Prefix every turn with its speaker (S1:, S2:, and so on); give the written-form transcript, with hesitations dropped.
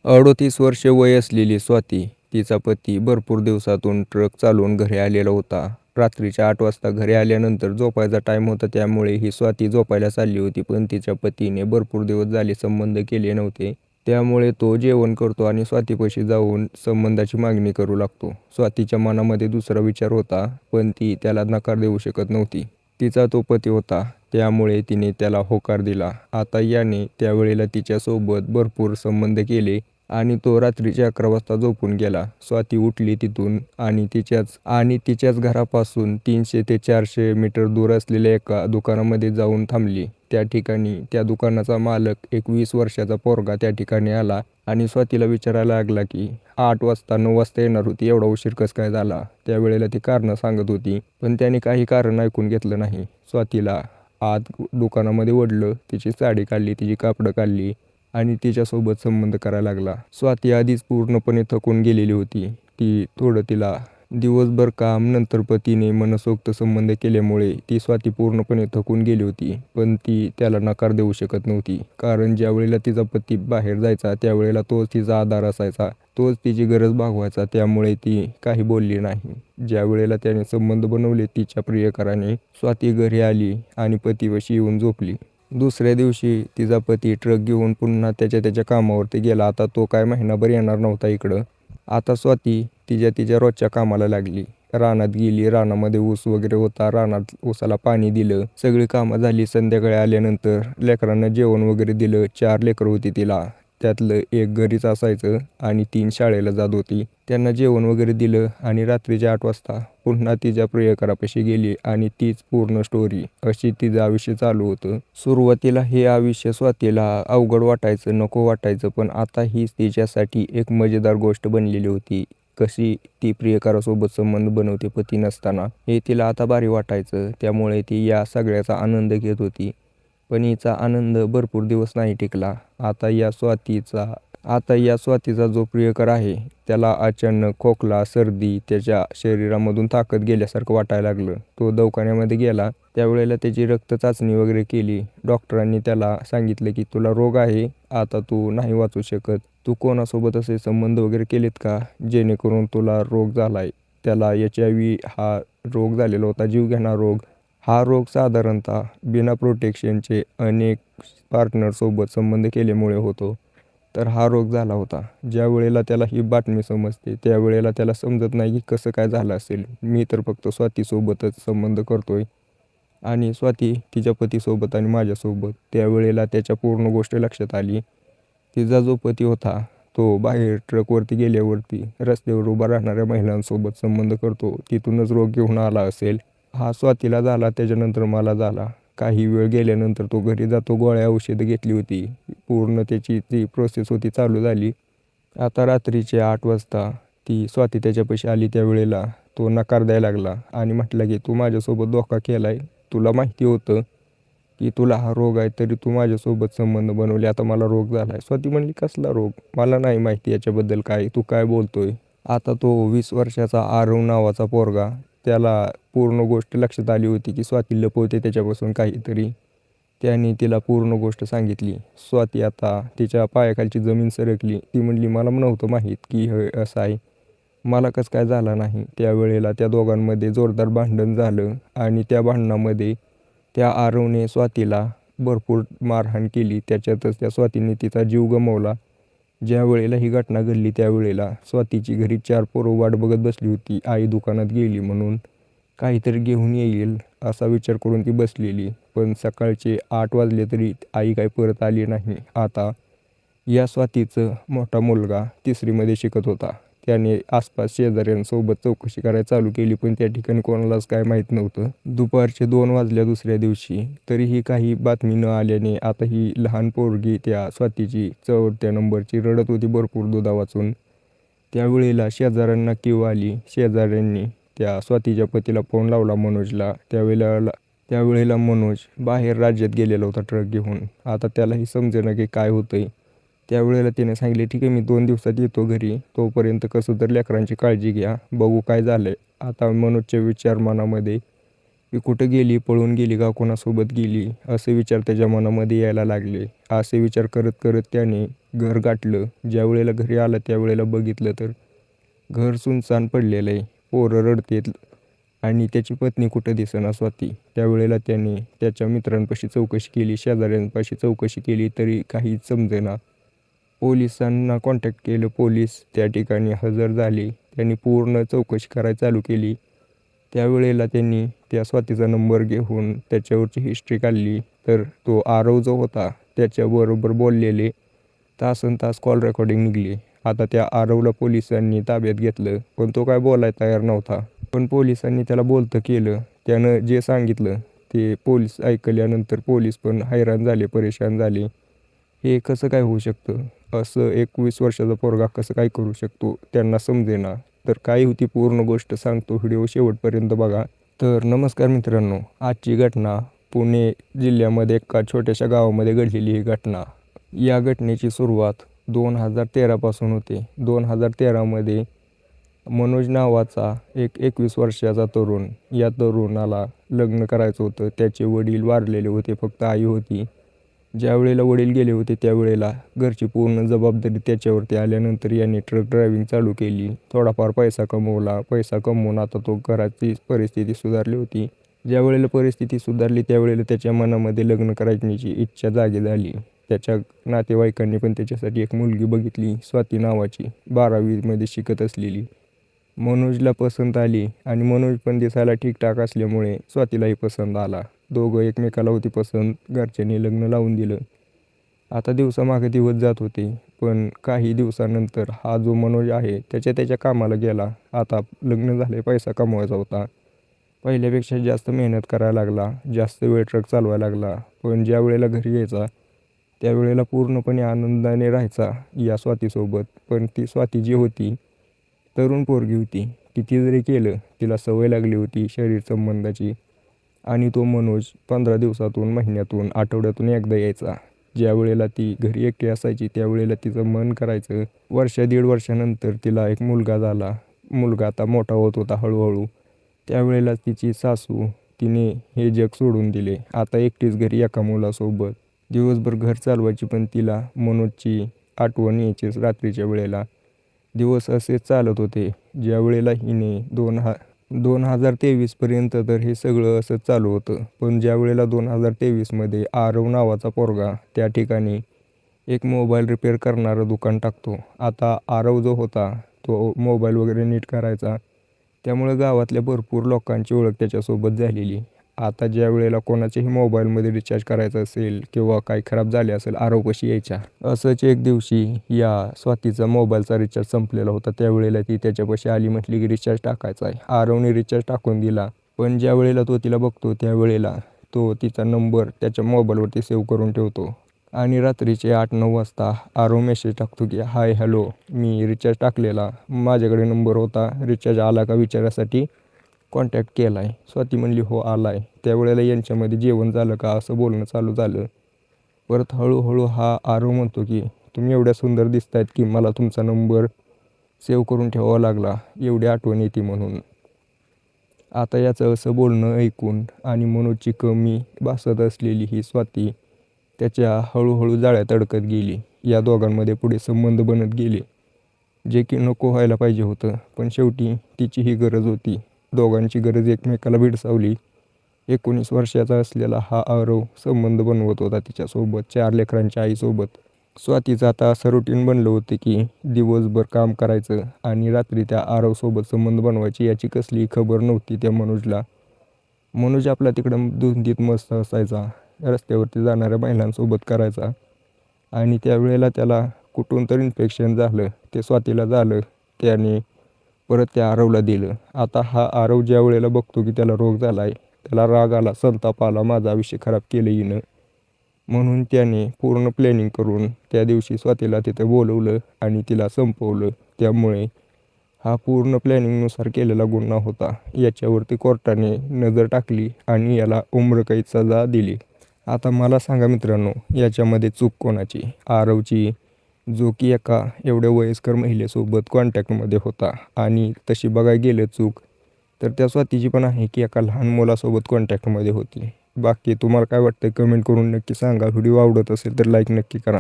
S1: 38 वर्षे वय असलेली स्वाती, तिचा पती भरपूर दिवसातून ट्रक चालवून घरी आलेला होता. रात्रीच्या 8 वाजता घरी आल्यानंतर झोपायचा टाईम होता त्यामुळे ही स्वाती झोपायला चालली होती. पण तिच्या पतीने भरपूर दिवस झाले संबंध केले नव्हते. त्यामुळे तो जेवण करतो आणि स्वातीपाशी जाऊन संबंधाची मागणी करू लागतो. स्वातीच्या मनामध्ये दुसरा विचार होता, पण ती त्याला नकार देऊ शकत नव्हती. तिचा तो पती होता, त्यामुळे तिने त्याला होकार दिला. आता याने त्यावेळेला तिच्यासोबत भरपूर संबंध केले आणि तो रात्रीचे 11 वाजता झोपून गेला. स्वाती उठली तिथून आणि तिच्याच घरापासून 300 ते 400 मीटर दूर असलेल्या एका दुकानामध्ये जाऊन थांबली. त्या ठिकाणी त्या दुकानाचा मालक एक 20 वर्षाचा पोरगा त्या ठिकाणी आला आणि स्वातीला विचारायला लागला की 8 वाजता 9 वाजता येणार होती, एवढा उशीर कसं काय झाला? त्यावेळेला ती कारणं सांगत होती, पण त्याने काही कारण ऐकून घेतलं नाही. स्वातीला आत दुकानामध्ये ओढलं, तिची साडी काढली, तिची कापडं काढली आणि तिच्यासोबत संबंध करायला लागला. स्वाती आधीच पूर्णपणे थकून गेलेली होती. तिला दिवसभर काम नंतर पतीने मनसोक्त संबंध केल्यामुळे ती स्वाती पूर्णपणे थकून गेली होती. पण ती त्याला नकार देऊ शकत नव्हती, कारण ज्यावेळेला तिचा पती बाहेर जायचा त्यावेळेला तोच तिचा आधार असायचा, तोच तिची गरज भागवायचा. त्यामुळे ती काही बोलली नाही. ज्यावेळेला त्याने संबंध बनवले तिच्या प्रियकराने, स्वाती घरी आली आणि पतीपाशी येऊन झोपली. दुसऱ्या दिवशी तिचा पती ट्रक घेऊन पुन्हा त्याच्या कामावरती गेला. आता तो काय महिनाभर येणार नव्हता इकडं. आता स्वाती तिच्या रोजच्या कामाला लागली. रानात गेली, रानामध्ये ऊस वगैरे होता, रानात ऊसाला पाणी दिलं, सगळी कामं झाली. संध्याकाळी आल्यानंतर लेकरांना जेवण वगैरे दिलं. 4 लेकरं होती तिला, त्यातलं एक घरीच असायचं आणि 3 शाळेला जात होती. त्यांना जेवण वगैरे दिलं आणि रात्रीच्या 8 वाजता पुन्हा तिच्या प्रियकरापाशी गेली आणि तीच पूर्ण स्टोरी. अशी तिचं आयुष्य चालू होतं. सुरुवातीला हे आयुष्य स्वातीला अवघड वाटायचं, नको वाटायचं, पण आता ही तिच्यासाठी एक मजेदार गोष्ट बनलेली होती. कशी ती प्रियकरासोबत संबंध बनवते पती नसताना, हे तिला आता भारी वाटायचं. त्यामुळे ती या सगळ्याचा आनंद घेत होती. पण हिचा आनंद भरपूर दिवस नाही टिकला. आता या स्वातीचा जो प्रियकर आहे त्याला अचानक खोकला, सर्दी, त्याच्या शरीरामधून ताकद गेल्यासारखं वाटायला लागलं. तो दवाखान्यामध्ये गेला. त्यावेळेला त्याची रक्त चाचणी वगैरे केली. डॉक्टरांनी त्याला सांगितलं की तुला रोग आहे, आता तू नाही वाचू शकत. तू कोणासोबत असे संबंध वगैरे केलेत का जेणेकरून तुला रोग झालाय? त्याला HIV हा रोग झालेला होता, जीवघेणा रोग. हा रोग साधारणतः बिना प्रोटेक्शनचे अनेक पार्टनरसोबत संबंध केल्यामुळे होतो. तर हा रोग झाला होता. ज्यावेळेला त्याला ही बातमी समजते त्यावेळेला त्याला समजत नाही की कसं काय झालं असेल. मी तर फक्त स्वातीसोबतच संबंध करतोय आणि स्वाती तिच्या पतीसोबत आणि माझ्यासोबत. त्यावेळेला त्याच्या पूर्ण गोष्ट लक्षात आली. तिचा जो पती होता तो बाहेर ट्रकवरती गेल्यावरती रस्त्यावर उभा राहणाऱ्या महिलांसोबत संबंध करतो, तिथूनच रोग घेऊन आला असेल. हा स्वातीला झाला, त्याच्यानंतर मला झाला. काही वेळ गेल्यानंतर तो घरी जातो, गोळ्या औषधं घेतली होती, पूर्ण त्याची जी प्रोसेस होती चालू झाली. आता रात्रीचे 8 वाजता ती स्वाती त्याच्यापाशी आली. त्यावेळेला तो नकार द्यायला लागला आणि म्हटला की तू माझ्यासोबत धोका केलाय, तुला माहिती होतं की तुला हा रोग आहे तरी तू माझ्यासोबत संबंध बनवले, आता मला रोग झाला आहे. स्वाती म्हणली कसला रोग? मला नाही माहिती याच्याबद्दल काय, तू काय बोलतोय? आता तो 20 वर्षाचा आरव नावाचा पोरगा, त्याला पूर्ण गोष्ट लक्षात आली होती की स्वाती लपवते त्याच्यापासून काहीतरी. त्याने तिला पूर्ण गोष्ट सांगितली. स्वाती आता तिच्या पायाखालची जमीन सरकली. ती म्हणली मला नव्हतं माहीत की हे असं आहे, मला कसं काय झालं नाही. त्यावेळेला त्या दोघांमध्ये जोरदार भांडण झालं आणि त्या भांडणामध्ये त्या आरवने स्वातीला भरपूर मारहाण केली. त्याच्यातच त्या स्वातीने तिचा जीव गमावला. ज्यावेळेला ही घटना घडली त्यावेळेला स्वातीची घरी 4 पोरं वाट बघत बसली होती. आई दुकानात गेली म्हणून काहीतरी घेऊन येईल असा विचार करून ती बसलेली. पण सकाळचे 8 वाजले तरी आई काही परत आली नाही. आता या स्वातीचं मोठा मुलगा 3रीमध्ये शिकत होता. त्याने आसपास शेजाऱ्यांसोबत चौकशी करायला चालू केली, पण त्या ठिकाणी कोणालाच काय माहीत नव्हतं. दुपारचे 2 वाजल्या दुसऱ्या दिवशी. तरीही काही बातमी न आल्याने आता ही लहान पोरगी त्या स्वातीची 4थ्या नंबरची रडत होती भरपूर दुधा वाचून. त्यावेळेला शेजाऱ्यांना कीव आली. शेजाऱ्यांनी त्या स्वातीच्या पतीला फोन लावला, मनोजला. त्यावेळेला मनोज बाहेर राज्यात गेलेला होता ट्रक घेऊन. आता त्यालाही समजेना की काय होतंय. त्यावेळेला त्याने सांगितले ठीक आहे, मी 2 दिवसात येतो घरी, तोपर्यंत कसं तर लेकरांची काळजी घ्या, बघू काय झालंय. आता मनोजच्या विचार मनामध्ये ती कुठं गेली, पळून गेली का कोणासोबत गेली, असे विचार त्याच्या मनामध्ये यायला लागले. असे विचार करत करत त्याने घर गाठलं. ज्यावेळेला घरी आला त्यावेळेला बघितलं तर घर सुनसान पडलेलं आहे. पोरं रडतेत आणि त्याची पत्नी कुठं दिसेना स्वाती. त्यावेळेला त्याने त्याच्या मित्रांपाशी चौकशी केली, शेजाऱ्यांपाशी चौकशी केली, तरी काहीच समजेना. पोलिसांना कॉन्टॅक्ट केलं. पोलीस त्या ठिकाणी हजर झाले. त्यांनी पूर्ण चौकशी करायला चालू केली. त्यावेळेला त्यांनी त्या स्वातीचा नंबर घेऊन त्याच्यावरची हिस्ट्री काढली. तर तो आरव जो होता त्याच्याबरोबर बोललेले तासनतास कॉल रेकॉर्डिंग निघली. आता त्या आरवला पोलिसांनी ताब्यात घेतलं, पण तो काय बोलायला तयार नव्हता. पण पोलिसांनी त्याला बोलतं केलं. त्यानं जे सांगितलं ते पोलीस ऐकल्यानंतर पोलीस पण हैराण झाले, परेशान झाले. हे कसं काय होऊ शकतं? असं 21 वर्षाचा पोरगा कसं काय करू शकतो? त्यांना समजेना. तर काय होती पूर्ण गोष्ट सांगतो, व्हिडिओ शेवटपर्यंत बघा. तर नमस्कार मित्रांनो, आजची घटना पुणे जिल्ह्यामध्ये एका छोट्याशा गावामध्ये घडलेली ही घटना. या घटनेची सुरुवात 2013 पासून होते. 2013मध्ये मनोज नावाचा एक 21 वर्षाचा तरुण, या तरुणाला लग्न करायचं होतं. त्याचे वडील वारलेले होते, फक्त आई होती. ज्यावेळेला वडील गेले होते त्यावेळेला घरची पूर्ण जबाबदारी त्याच्यावरती आल्यानंतर याने ट्रक ड्रायव्हिंग चालू केली. थोडाफार पैसा कमवला. पैसा कमवून आता तो घराची परिस्थिती सुधारली होती. ज्यावेळेला परिस्थिती सुधारली त्यावेळेला त्याच्या मनामध्ये लग्न करायची इच्छा जागी झाली. त्याच्या नातेवाईकांनी पण त्याच्यासाठी एक मुलगी बघितली, स्वाती नावाची, 12वीमध्ये शिकत असलेली. मनोजला पसंत आली आणि मनोज पण दिसायला ठीकठाक असल्यामुळे स्वातीलाही पसंत आला. दोघं एकमेकाला होती पसंत. घरच्यांनी लग्न लावून दिलं. आता दिवसामागे दिवस जात होते. पण काही दिवसानंतर हा जो मनोज आहे त्याच्या कामाला गेला. आता लग्न झाले, पैसा कमवायचा होता. पहिल्यापेक्षा जास्त मेहनत करायला लागला, जास्त वेळ ट्रक चालवायला लागला. पण ज्या वेळेला घरी यायचा त्यावेळेला पूर्णपणे आनंदाने राहायचा या स्वातीसोबत. पण ती स्वाती जी होती तरुण पोरगी होती. किती जरी केलं तिला सवय लागली होती शरीर संबंधाची. आणि तो मनोज 15 दिवसातून, महिन्यातून, आठवड्यातून एकदा यायचा. ज्यावेळेला ती घरी एकटी असायची त्यावेळेला तिचं मन करायचं. वर्ष 1.5 वर्षानंतर तिला एक मुलगा झाला. मुलगा आता मोठा होत होता हळूहळू. त्यावेळेला तिची सासू, तिने हे जग सोडून दिले. आता एकटीच घरी एका मुलासोबत दिवसभर घर चालवायची. पण तिला मनोजची आठवण यायचीच रात्रीच्या वेळेला. दिवस असेच चालत होते. ज्यावेळेला हिने 2023पर्यंत तर हे सगळं असंच चालू होतं. पण ज्यावेळेला 2023मध्ये आरव नावाचा पोरगा त्या ठिकाणी एक मोबाईल रिपेअर करणारं दुकान टाकतो. आता आरव जो होता तो मोबाईल वगैरे नीट करायचा. त्यामुळे गावातल्या भरपूर लोकांची ओळख त्याच्यासोबत झालेली. आता ज्या वेळेला कोणाच्याही मोबाईलमध्ये रिचार्ज करायचं असेल किंवा काही खराब झाले असेल, आरवपाशी यायच्या. असंच एक दिवशी या स्वातीचा मोबाईलचा रिचार्ज संपलेला होता. त्यावेळेला ती त्याच्यापाशी आली, म्हटली की रिचार्ज टाकायचा आहे. आरवने रिचार्ज टाकून दिला. पण ज्या वेळेला तो तिला बघतो त्यावेळेला तो तिचा नंबर त्याच्या मोबाईलवरती सेव्ह करून ठेवतो. आणि रात्रीचे 8-9 वाजता आरव मेसेज टाकतो की हाय हॅलो, मी रिचार्ज टाकलेला, माझ्याकडे नंबर होता, रिचार्ज आला का विचारासाठी कॉन्टॅक्ट केला आहे. स्वाती म्हणली हो आला आहे. त्यावेळेला यांच्यामध्ये जेवण झालं का असं बोलणं चालू झालं. परत हळूहळू हा आरव म्हणतो की तुम्ही एवढ्या सुंदर दिसतायत की मला तुमचा नंबर सेव्ह करून ठेवावा लागला, एवढी आठवण येते म्हणून. आता याचं असं बोलणं ऐकून आणि मनोजची कमी भासत असलेली ही स्वाती त्याच्या हळूहळू जाळ्यात अडकत गेली. या दोघांमध्ये पुढे संबंध बनत गेले, जे की नको व्हायला पाहिजे होतं. पण शेवटी तिची ही गरज होती. दोघांची गरज एकमेकाला भेडसावली. 19 वर्षाचा असलेला हा आरव संबंध बनवत होता तिच्यासोबत, 4 लेकरांच्या आईसोबत. स्वातीचं आता असं रुटीन बनलं होतं की दिवसभर काम करायचं आणि रात्री त्या आरवसोबत संबंध बनवायची. याची कसलीही खबर नव्हती त्या मनोजला. मनोज आपला तिकडं धुंदीत मस्त असायचा, रस्त्यावरती जाणाऱ्या महिलांसोबत करायचा. आणि त्यावेळेला त्याला कुठून तर इन्फेक्शन झालं, ते स्वातीला झालं. त्याने परत त्या आरवला दिलं. आता हा आरव ज्या वेळेला बघतो की त्याला रोग झाला आहे, त्याला राग आला, संताप आला, माझं आयुष्य खराब केलं हिनं. म्हणून त्याने पूर्ण प्लॅनिंग करून त्या दिवशी स्वातीला तिथं बोलवलं आणि तिला संपवलं. त्यामुळे हा पूर्ण प्लॅनिंगनुसार केलेला गुन्हा होता. याच्यावरती कोर्टाने नजर टाकली आणि याला उम्रकैद सजा दिली. आता मला सांगा मित्रांनो, याच्यामध्ये चूक कोणाची? आरवची, जो की एका एवढ्या वयस्कर महिलेसोबत कॉन्टॅक्टमध्ये होता. आणि तशी बघायला गेलं चूक तर त्या स्वातीची पण आहे की एका लहान मुलासोबत कॉन्टॅक्टमध्ये होती. बाकी तुम्हाला काय वाटतं कमेंट करून नक्की सांगा. व्हिडिओ आवडत असेल तर लाईक नक्की करा.